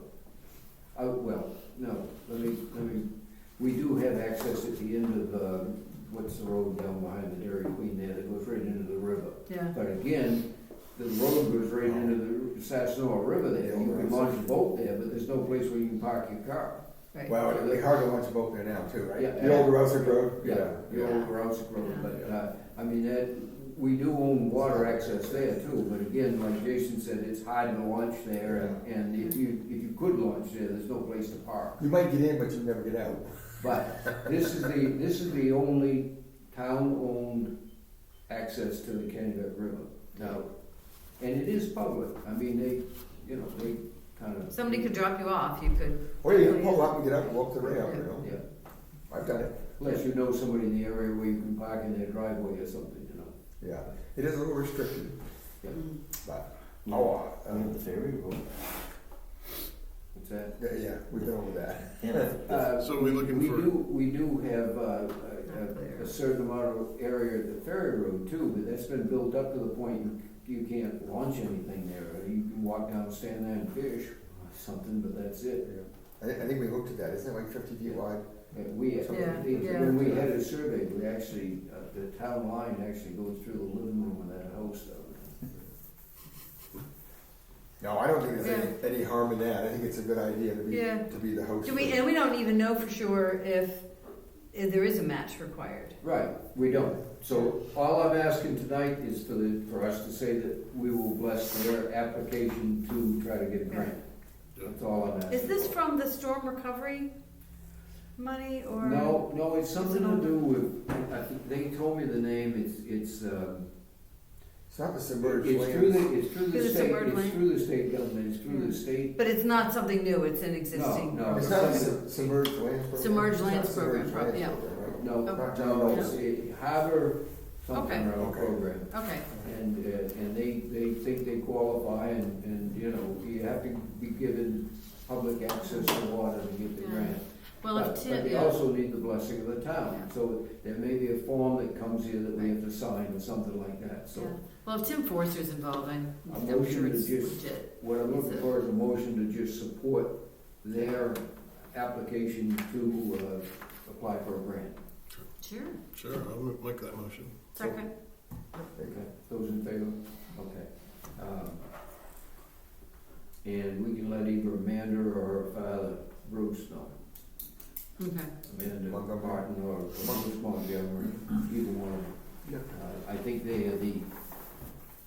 We do have access at the end of, what's the road down behind the Dairy Queen there, that goes right into the river.
Yeah.
But again, the road goes right into the Sassanore River there, you can launch a boat there, but there's no place where you can park your car.
Right.
Well, it'd be hard to launch a boat there now too, right?
Yeah.
The old Rouseck Road?
The old Rouseck Road, but, I mean, we do own water access there too, but again, like Jason said, it's hard to launch there, and if you could launch there, there's no place to park.
You might get in, but you never get out.
But this is the only town-owned access to the Kennebec River. Now, and it is public, I mean, you know, they kind of.
Somebody could drop you off, you could.
Or you can pull up and get up and walk the rail, you know?
Yeah,
I've done it,
unless you know somebody in the area where you can park in their driveway or something, you know.
yeah. It is a little restricted,
Yeah.
but,
On the ferry road.
What's that?
yeah, we've been over that.
Yeah.
So we're looking for-
We do have a certain amount of area at the ferry road too, but that's been built up to the point you can't launch anything there. You can walk down, stand there and fish or something, but that's it.
I think we looked at that, isn't it like 50 feet wide?
When we had a survey, we actually, the town line actually goes through the living room of that house though.
No, I don't think there's any harm in that. I think it's a good idea to be the host.
And we don't even know for sure if there is a match required.
Right, we don't. So all I'm asking tonight is for us to say that we will bless their application to try to get a grant. That's all I'm asking.
Is this from the storm recovery money or?
No, it's something to do with, I think, they told me the name, it's
It's not the submerged
it's
land.
through the
Through the
state,
submerged
it's
land?
through the state government, it's through the state.
But it's not something new, it's an existing.
No,
It's not the submerged lands program.
Submerged
It's not
lands
the submerged
program,
lands
yeah.
program, right?
No,
Not
no,
John
it's a harbor something or other
Okay.
program.
Okay,
And they think they qualify and, you know, you have to be given public access to water to get the
Yeah.
grant.
well, if
But
Tim,
they
yeah.
also need the blessing of the town,
Yeah.
so there may be a form that comes here that we have to sign or something like that, so.
Yeah. Well, if Tim Forster's involved, I'm
A
I'm
motion
sure
to
it's
just-
legit.
What I'm looking for is a motion to just support their application to apply for a grant.
Sure,
Sure, I'll make that motion.
second.
Okay, those in favor? Okay. And we can let either Amanda or her father, Bruce, know.
Okay.
Amanda
Montgomery.
Martin or Bruce Montgomery, either one of them.
Yeah.
I think they are the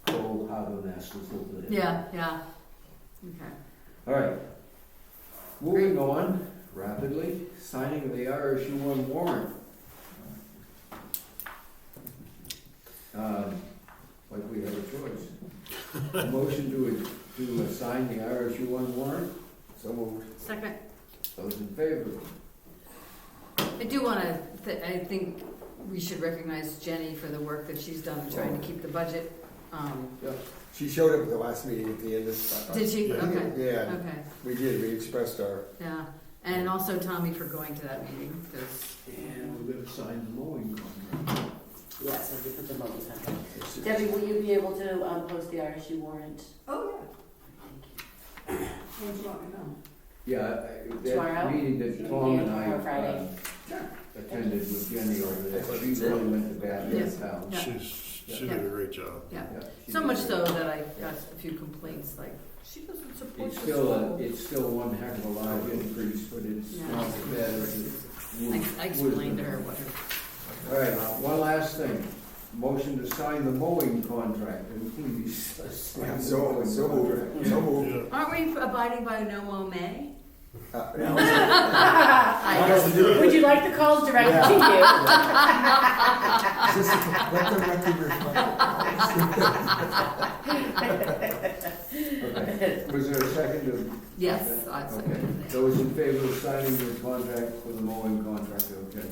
co-harbor masters over there.
Yeah. Okay.
All right. Moving on rapidly, signing of the RSU1 warrant. Like we have a choice. Motion to sign the RSU1 warrant.
So moved.
Second.
Those in favor?
I do want to, I think we should recognize Jenny for the work that she's done in trying to keep the budget.
She showed up at the last meeting at the end of.
Did she?
Yeah.
Okay.
Yeah,
Okay,
we did. We expressed our.
yeah. And also Tommy for going to that meeting, because,
And we're gonna sign the mowing contract.
Yes, I did put the mowing contract. Debbie, will you be able to post the RSU warrant?
Oh,
Thank you.
yeah. When do you want me to know?
Yeah,
Tomorrow?
that meeting that Tom and I
Or Friday?
attended with Jenny over there, she really went to bat in
Yes.
town.
Yeah.
She did a great job.
yeah.
Yeah, she
So
did
much
great.
so that I got a few complaints, like, she doesn't support
It's
the
still
school.
it's still one heck of a large increase, but it's
Yeah.
not as bad as it would.
I explained to her what her.
All right, one last thing. Motion to sign the mowing contract.
Yeah, so moved. So moved.
Yeah.
Aren't we abiding by no mow May?
No.
Would you like the calls directed to you?
Let the record
Okay. Was there a second to?
Yes, I
Okay.
second it.
Those in favor of signing the contract for the mowing contract, okay.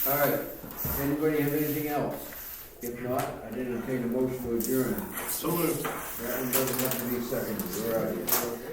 All right, anybody have anything else? If not, I'd entertain a motion to adjourn.
So moved.
That one doesn't have to be seconded, we're out of here.